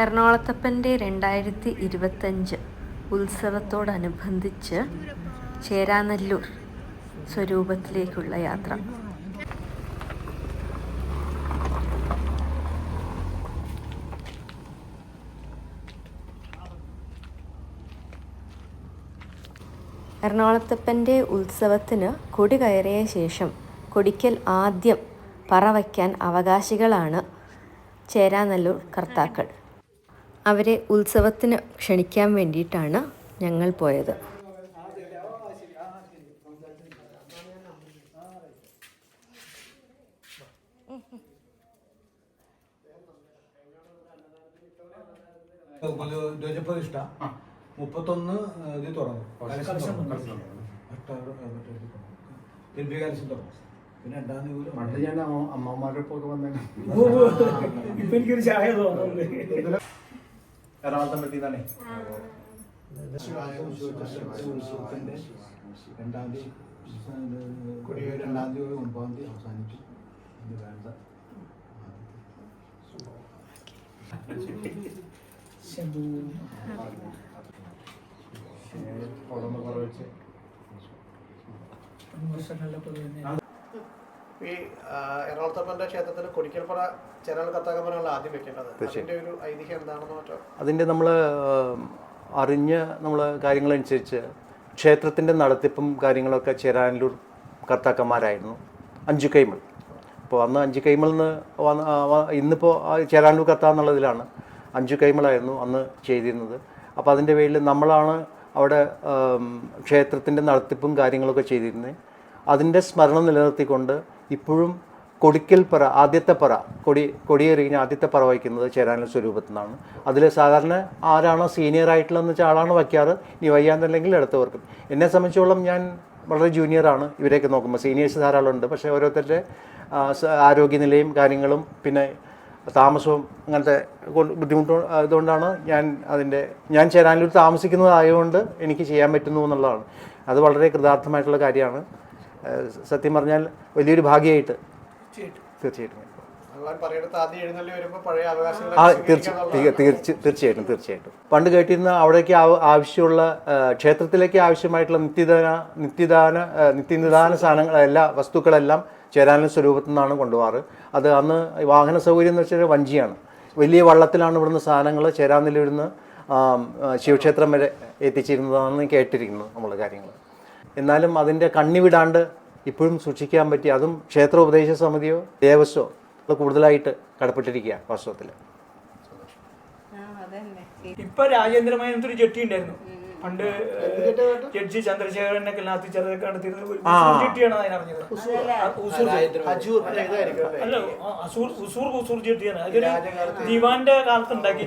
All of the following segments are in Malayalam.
എറണാകുളത്തപ്പൻ്റെ 2025 ഉത്സവത്തോടനുബന്ധിച്ച് ചേരാനെല്ലൂർ സ്വരൂപത്തിലേക്കുള്ള യാത്ര. എറണാകുളത്തപ്പൻ്റെ ഉത്സവത്തിന് കൊടി കയറിയ ശേഷം കൊടിക്കൽ ആദ്യം പറ വയ്ക്കാൻ അവകാശികളാണ് ചേരാനെല്ലൂർ കർത്താക്കൾ. അവരെ ഉത്സവത്തിന് ക്ഷണിക്കാൻ വേണ്ടിയിട്ടാണ് ഞങ്ങൾ പോയത്. ധ്വജപ്രതിഷ്ഠ 31 ഇത് തുടങ്ങും. പിന്നെ പണ്ട് ഞാൻ അമ്മമാരൊക്കെ വന്നേ ഇപ്പൊ എനിക്കൊരു ചായ തോന്നുന്നുണ്ട്. എറണാകുളത്തെ പറ്റിയതാണേ. ഉത്സവത്തിന്റെ 2-ാം തീയതി 2-ാം തീയതി 9-ാം തീയതി അവസാനിച്ചു. വേണ്ട ഈ എറണാകുളത്തപ്പൻ്റെ ക്ഷേത്രത്തിൽ കൊടിക്കൽപ്പറ ചേരാനെല്ലൂർ കർത്താക്കന്മാരാണ് ആദ്യം വെക്കേണ്ടത്. അതിന്റെ ഒരു ഐതിഹ്യം എന്താണെന്ന് മറ്റോ? അതിൻ്റെ നമ്മൾ അറിഞ്ഞ് നമ്മൾ കാര്യങ്ങളനുസരിച്ച് ക്ഷേത്രത്തിൻ്റെ നടത്തിപ്പും കാര്യങ്ങളൊക്കെ ചേരാനെല്ലൂർ കർത്താക്കന്മാരായിരുന്നു. 5 കൈമൾ. അപ്പോൾ അന്ന് 5 കൈമളിൽ നിന്ന് ഇന്നിപ്പോൾ ചേരാനെല്ലൂർ കർത്താവ് എന്നുള്ളതിലാണ് 5 കൈമളായിരുന്നു അന്ന് ചെയ്തിരുന്നത്. അപ്പോൾ അതിൻ്റെ പേരിൽ നമ്മളാണ് അവിടെ ക്ഷേത്രത്തിൻ്റെ നടത്തിപ്പും കാര്യങ്ങളൊക്കെ ചെയ്തിരുന്നത്. അതിൻ്റെ സ്മരണ നിലനിർത്തിക്കൊണ്ട് ഇപ്പോഴും കൊടിക്കൽപ്പറ ആദ്യത്തെ പറ കൊടിയേറിഞ്ഞ ആദ്യത്തെ പറ വയ്ക്കുന്നത് ചേരാനെല്ലൂർ സ്വരൂപത്തിൽ നിന്നാണ്. അതിൽ സാധാരണ ആരാണോ സീനിയർ ആയിട്ടുള്ളതെന്ന് വെച്ചാൽ ആളാണ് വയ്ക്കാറ്. ഇനി വയ്യാന്നല്ലെങ്കിൽ അടുത്തവർക്കും. എന്നെ സംബന്ധിച്ചോളം ഞാൻ വളരെ ജൂനിയറാണ്. ഇവരെയൊക്കെ നോക്കുമ്പോൾ സീനിയേഴ്സ് ധാരാളം ഉണ്ട്. പക്ഷേ ഓരോരുത്തരുടെ ആരോഗ്യനിലയും കാര്യങ്ങളും പിന്നെ താമസവും അങ്ങനത്തെ ബുദ്ധിമുട്ട് ഇതുകൊണ്ടാണ് ഞാൻ ചേരാനെല്ലൂർ താമസിക്കുന്നതായതുകൊണ്ട് എനിക്ക് ചെയ്യാൻ പറ്റുന്നു എന്നുള്ളതാണ്. അത് വളരെ കൃതാർത്ഥമായിട്ടുള്ള കാര്യമാണ്. സത്യം പറഞ്ഞാൽ വലിയൊരു ഭാഗ്യമായിട്ട് തീർച്ചയായിട്ടും തീർച്ചയായിട്ടും പണ്ട് കേട്ടിരുന്ന അവിടേക്ക് ആവശ്യമുള്ള ക്ഷേത്രത്തിലേക്ക് ആവശ്യമായിട്ടുള്ള നിത്യനിദാന സാധനങ്ങൾ എല്ലാ വസ്തുക്കളെല്ലാം ചേരാനെല്ലൂർ സ്വരൂപത്തിൽ നിന്നാണ് കൊണ്ടുപോകാറ്. അത് അന്ന് വാഹന സൗകര്യം എന്ന് വെച്ചാൽ വഞ്ചിയാണ്. വലിയ വള്ളത്തിലാണ് ഇവിടുന്ന് സാധനങ്ങൾ ചേരാനെല്ലൂരിൽ നിന്ന് ശിവക്ഷേത്രം വരെ എത്തിച്ചിരുന്നതാണെന്ന് കേട്ടിരിക്കുന്നു നമ്മൾ കാര്യങ്ങൾ. എന്നാലും അതിൻ്റെ കണ്ണി വിടാണ്ട് ഇപ്പോഴും സൂക്ഷിക്കാൻ പറ്റി. അതും ക്ഷേത്ര ഉപദേശ സമിതിയോ ദേവസ്വോ കൂടുതലായിട്ട് കടപ്പെട്ടിരിക്കുക വാസ്തവത്തിൽ. ഇപ്പൊ രാജേന്ദ്രമായ ഒരു ജെട്ടി ഉണ്ടായിരുന്നു പണ്ട്. ജഡ്ജി ചന്ദ്രശേഖരനൊക്കെ ചെറുതൊക്കെ നടത്തിയിരുന്നത് ജെട്ടിയാണ് അതിനറിഞ്ഞത്. അല്ല, ഉസൂർ ജെട്ടിയാണ്. അതൊരു ദിവാന്റെ കാലത്ത് ഉണ്ടാക്കി.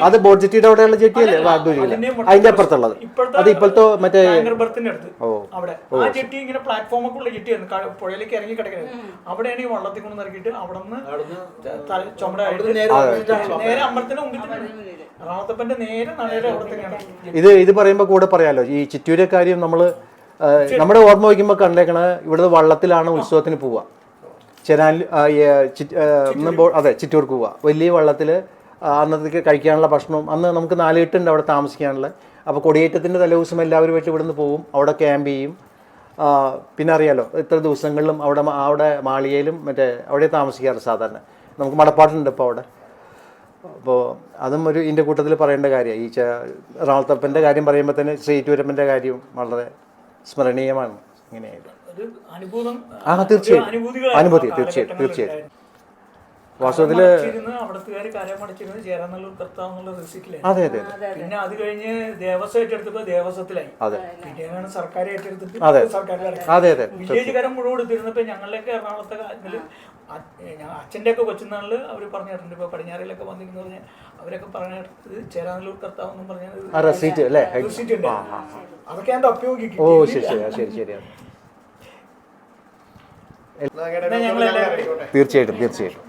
അത് ബോട്ട് ജെട്ടിയുടെ അവിടെയുള്ള ജെട്ടിയല്ലേ? അതിന്റെ അപ്പുറത്തുള്ളത് അത് ഇപ്പോഴത്തെ മറ്റേ അവിടെ ആ ജെട്ടി ഇങ്ങനെ പ്ലാറ്റ്ഫോം ഒക്കെ ഉള്ള ജെട്ടിയായിരുന്നു. പുഴയിലേക്ക് ഇറങ്ങി കിടക്കുന്നത്. അവിടെയാണ് ഈ വള്ളത്തിൽ കൊണ്ട് ഇറക്കിയിട്ട് അവിടെ നിന്ന് ചുമട നേരെ അമ്പലത്തിന്റെ മുമ്പിൽ എറണാകുളത്തപ്പന്റെ നേരെ നടയുടെ അവിടെ തന്നെയാണ്. ഇത് പറയുമ്പോ കൂടെ പറയാലോ, ഈ ചിറ്റൂരെ കാര്യം നമ്മുടെ ഓർമ്മ വയ്ക്കുമ്പോ കണ്ടേക്കണ ഇവിടുത്തെ വള്ളത്തിലാണ് ഉത്സവത്തിന് പോവുക. അതെ, ചിറ്റൂർക്ക് പോവുക. വലിയ വള്ളത്തില് അന്നത്തേക്ക് കഴിക്കാനുള്ള ഭക്ഷണവും അന്ന് നമുക്ക് 4 കെട്ടുണ്ട് അവിടെ താമസിക്കാനുള്ള. അപ്പോൾ കൊടിയേറ്റത്തിൻ്റെ തലേദിവസം എല്ലാവരുമായിട്ട് ഇവിടുന്ന് പോവും, അവിടെ ക്യാമ്പ് ചെയ്യും. പിന്നെ അറിയാലോ ഇത്ര ദിവസങ്ങളിലും അവിടെ മാളികയിലും അവിടെ താമസിക്കാറ് സാധാരണ. നമുക്ക് മടപ്പാട്ടുണ്ട് ഇപ്പോൾ അവിടെ. അപ്പോൾ അതും ഇതിൻ്റെ കൂട്ടത്തിൽ പറയേണ്ട കാര്യമാണ്. ഈ എറണാകുളത്തപ്പൻ്റെ കാര്യം പറയുമ്പോൾ തന്നെ ശ്രീറ്റുരപ്പൻ്റെ കാര്യവും വളരെ സ്മരണീയമാണ്. ഇങ്ങനെയായിട്ട് അനുഭൂതി തീർച്ചയായിട്ടും വാസ്തവത്തില് അതെ. പിന്നെ അത് കഴിഞ്ഞ് ദേവസ്വം ഏറ്റെടുത്തപ്പോ ദേവസ്വത്തിലായി. പിന്നെയാണ് സർക്കാർ ഏറ്റെടുത്തിട്ട് സർക്കാരിലാണ്. വില്ലേജുകാരൻ മുഴുവൻ എടുത്തിരുന്നപ്പോ ഞങ്ങളുടെയൊക്കെ എറണാകുളത്തെ കാര്യത്തില് അച്ഛൻ്റെ ഒക്കെ കൊച്ചുനാളില് അവർ പറഞ്ഞു കേട്ടിട്ടുണ്ട്. ഇപ്പൊ പടിഞ്ഞാറയിലൊക്കെ വന്നിരിക്കുന്ന പറഞ്ഞാൽ അവരൊക്കെ പറഞ്ഞത് ചേരാനെല്ലൂർ കർത്താവ് എന്നും പറഞ്ഞാൽ റെസീറ്റ് ഉണ്ട്. അതൊക്കെ ഞാൻ തപ്പിയോക്കിക്കും. തീർച്ചയായിട്ടും തീർച്ചയായിട്ടും